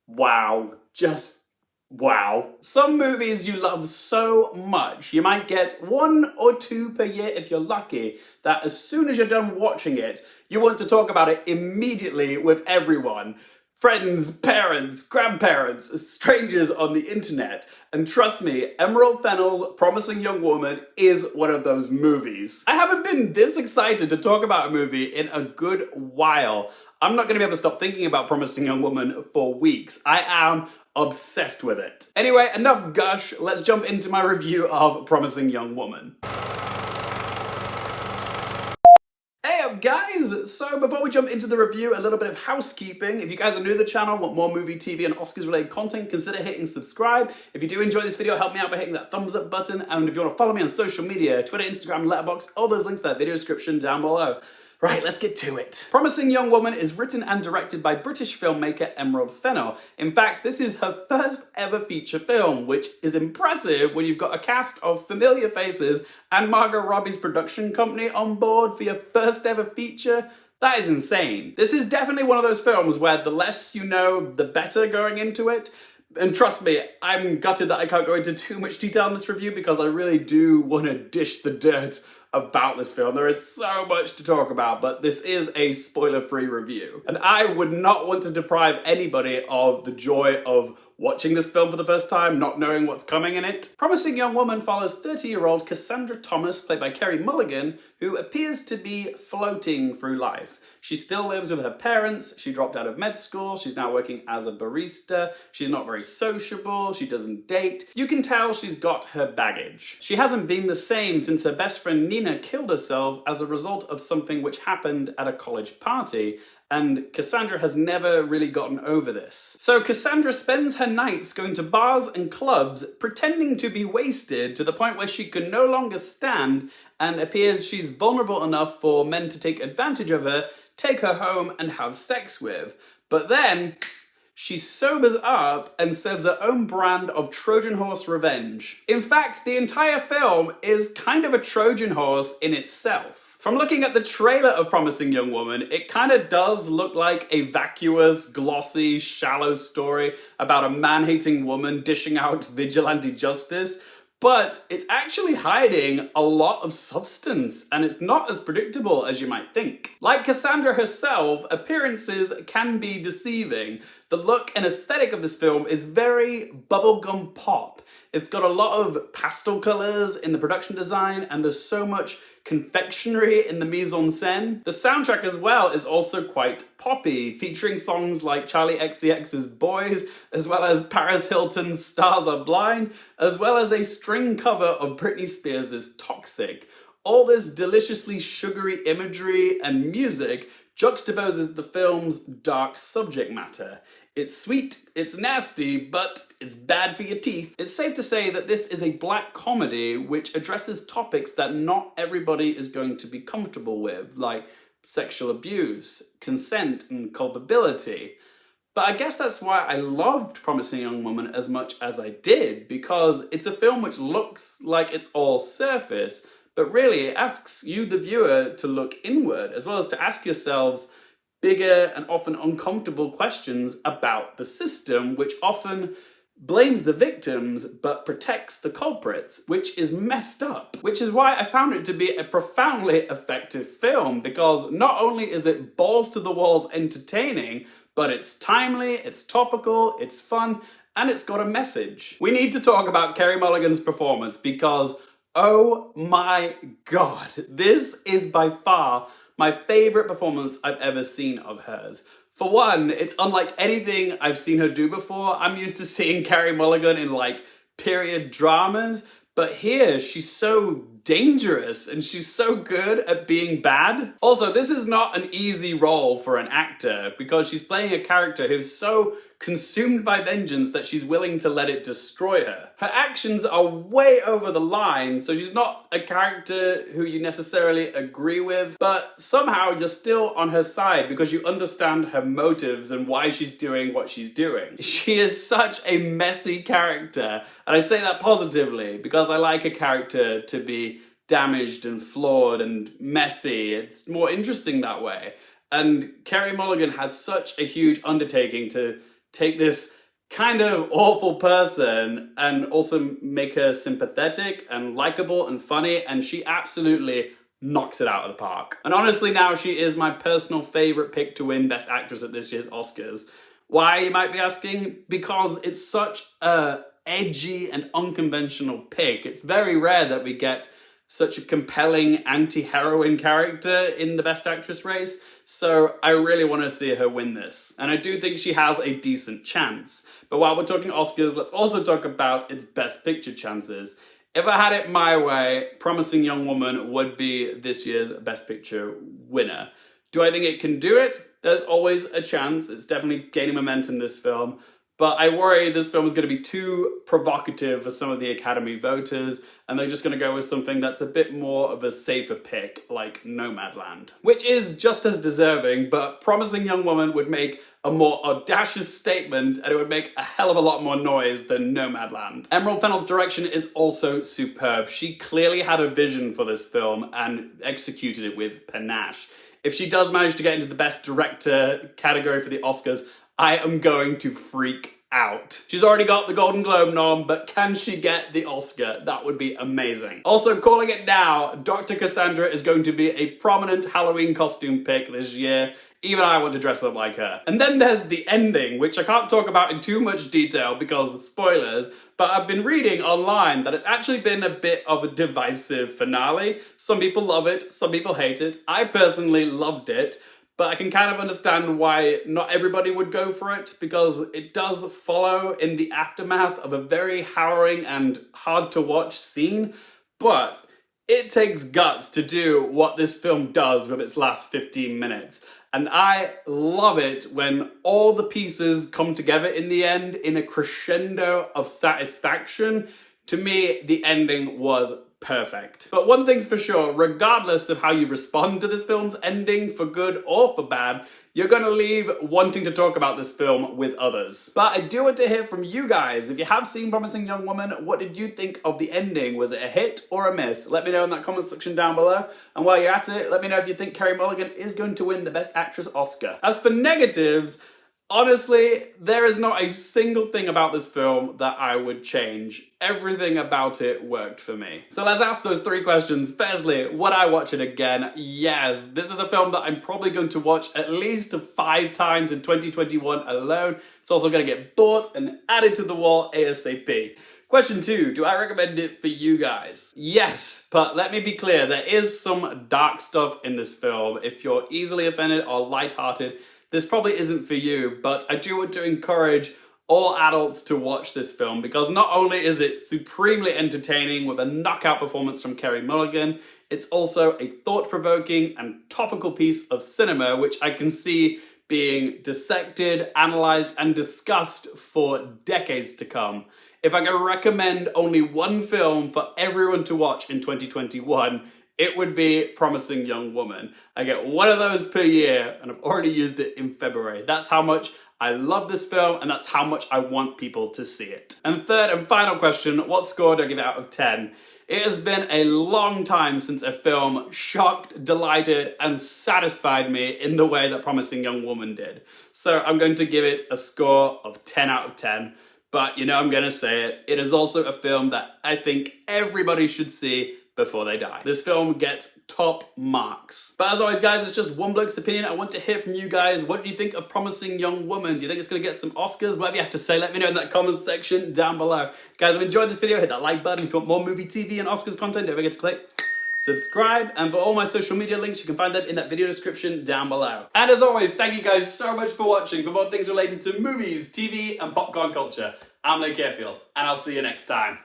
Wow. Just wow. Some movies you love so much, you might get 1 or 2 per year if you're lucky, that as soon as you're done watching it, you want to talk about it immediately with everyone. Friends, parents, grandparents, strangers on the internet. And trust me, Emerald Fennell's Promising Young Woman is one of those movies. I haven't been this excited to talk about a movie in a good while. I'm not going to be able to stop thinking about Promising Young Woman for weeks. I am obsessed with it. Anyway, enough gush, let's jump into my review of Promising Young Woman. Hey up guys! So before we jump into the review, a little bit of housekeeping. If you guys are new to the channel, want more movie, TV and Oscars related content, consider hitting subscribe. If you do enjoy this video, help me out by hitting that thumbs up button. And if you want to follow me on social media, Twitter, Instagram, Letterboxd, all those links in that video description down below. Right, let's get to it. Promising Young Woman is written and directed by British filmmaker Emerald Fennell. In fact, this is her first ever feature film, which is impressive when you've got a cast of familiar faces and Margot Robbie's production company on board for your first ever feature. That is insane. This is definitely one of those films where the less you know, the better going into it. And trust me, I'm gutted that I can't go into too much detail in this review because I really do want to dish the dirt about this film. There is so much to talk about, but this is a spoiler-free review. And I would not want to deprive anybody of the joy of watching this film for the first time, not knowing what's coming in it. Promising Young Woman follows 30-year-old Cassandra Thomas, played by Carey Mulligan, who appears to be floating through life. She still lives with her parents, she dropped out of med school, she's now working as a barista, she's not very sociable, she doesn't date. You can tell she's got her baggage. She hasn't been the same since her best friend Nina killed herself as a result of something which happened at a college party, and Cassandra has never really gotten over this. So Cassandra spends her nights going to bars and clubs, pretending to be wasted to the point where she can no longer stand and appears she's vulnerable enough for men to take advantage of her, take her home and have sex with. But then she sobers up and serves her own brand of Trojan Horse revenge. In fact, the entire film is kind of a Trojan Horse in itself. From looking at the trailer of Promising Young Woman, it kind of does look like a vacuous, glossy, shallow story about a man-hating woman dishing out vigilante justice, but it's actually hiding a lot of substance, and it's not as predictable as you might think. Like Cassandra herself, appearances can be deceiving. The look and aesthetic of this film is very bubblegum pop. It's got a lot of pastel colours in the production design, and there's so much confectionery in the mise-en-scène. The soundtrack as well is also quite poppy, featuring songs like Charlie XCX's Boys, as well as Paris Hilton's Stars Are Blind, as well as a string cover of Britney Spears' Toxic. All this deliciously sugary imagery and music juxtaposes the film's dark subject matter. It's sweet, it's nasty, but it's bad for your teeth. It's safe to say that this is a black comedy which addresses topics that not everybody is going to be comfortable with, like sexual abuse, consent, and culpability. But I guess that's why I loved Promising Young Woman as much as I did, because it's a film which looks like it's all surface, but really it asks you, the viewer, to look inward, as well as to ask yourselves bigger and often uncomfortable questions about the system, which often blames the victims but protects the culprits, which is messed up. Which is why I found it to be a profoundly effective film, because not only is it balls to the walls entertaining, but it's timely, it's topical, it's fun, and it's got a message. We need to talk about Carey Mulligan's performance because, oh my god, this is by far my favourite performance I've ever seen of hers. For one, it's unlike anything I've seen her do before. I'm used to seeing Carey Mulligan in like period dramas, but here she's so dangerous and she's so good at being bad. Also, this is not an easy role for an actor because she's playing a character who's so consumed by vengeance that she's willing to let it destroy her. Her actions are way over the line, so she's not a character who you necessarily agree with, but somehow you're still on her side because you understand her motives and why she's doing what she's doing. She is such a messy character, and I say that positively because I like a character to be damaged and flawed and messy. It's more interesting that way. And Carey Mulligan has such a huge undertaking to take this kind of awful person and also make her sympathetic and likable and funny, and she absolutely knocks it out of the park. And honestly now she is my personal favourite pick to win Best Actress at this year's Oscars. Why, you might be asking? Because it's such a edgy and unconventional pick. It's very rare that we get such a compelling anti-heroine character in the Best Actress race, so I really want to see her win this. And I do think she has a decent chance. But while we're talking Oscars, let's also talk about its Best Picture chances. If I had it my way, Promising Young Woman would be this year's Best Picture winner. Do I think it can do it? There's always a chance. It's definitely gaining momentum, this film. But I worry this film is going to be too provocative for some of the Academy voters, and they're just going to go with something that's a bit more of a safer pick, like Nomadland. Which is just as deserving, but Promising Young Woman would make a more audacious statement, and it would make a hell of a lot more noise than Nomadland. Emerald Fennell's direction is also superb. She clearly had a vision for this film and executed it with panache. If she does manage to get into the Best Director category for the Oscars, I am going to freak out. She's already got the Golden Globe nom, but can she get the Oscar? That would be amazing. Also, calling it now, Dr. Cassandra is going to be a prominent Halloween costume pick this year. Even I want to dress up like her. And then there's the ending, which I can't talk about in too much detail because of spoilers, but I've been reading online that it's actually been a bit of a divisive finale. Some people love it, some people hate it. I personally loved it. But I can kind of understand why not everybody would go for it, because it does follow in the aftermath of a very harrowing and hard to watch scene, but it takes guts to do what this film does with its last 15 minutes. And I love it when all the pieces come together in the end in a crescendo of satisfaction. To me, the ending was perfect. But one thing's for sure, regardless of how you respond to this film's ending, for good or for bad, you're gonna leave wanting to talk about this film with others. But I do want to hear from you guys. If you have seen Promising Young Woman, what did you think of the ending? Was it a hit or a miss? Let me know in that comment section down below. And while you're at it, let me know if you think Carey Mulligan is going to win the Best Actress Oscar. As for negatives, honestly, there is not a single thing about this film that I would change. Everything about it worked for me. So let's ask those three questions. Firstly, would I watch it again? Yes. This is a film that I'm probably going to watch at least 5 times in 2021 alone. It's also going to get bought and added to the wall ASAP. Question 2, do I recommend it for you guys? Yes, but let me be clear, there is some dark stuff in this film. If you're easily offended or lighthearted, this probably isn't for you, but I do want to encourage all adults to watch this film because not only is it supremely entertaining with a knockout performance from Carey Mulligan, it's also a thought-provoking and topical piece of cinema which I can see being dissected, analysed and discussed for decades to come. If I could recommend only one film for everyone to watch in 2021, it would be Promising Young Woman. I get one of those per year and I've already used it in February. That's how much I love this film and that's how much I want people to see it. And third and final question, what score do I give it out of 10? It has been a long time since a film shocked, delighted and satisfied me in the way that Promising Young Woman did. So I'm going to give it a score of 10 out of 10. But you know I'm going to say it, it is also a film that I think everybody should see before they die. This film gets top marks. But as always guys, it's just one bloke's opinion. I want to hear from you guys. What do you think of Promising Young Woman? Do you think it's gonna get some Oscars? Whatever you have to say, let me know in that comment section down below. Guys, if you enjoyed this video, hit that like button. If you want more movie, TV, and Oscars content, don't forget to click subscribe. And for all my social media links, you can find them in that video description down below. And as always, thank you guys so much for watching. For more things related to movies, TV, and popcorn culture, I'm Lee Carefield, and I'll see you next time.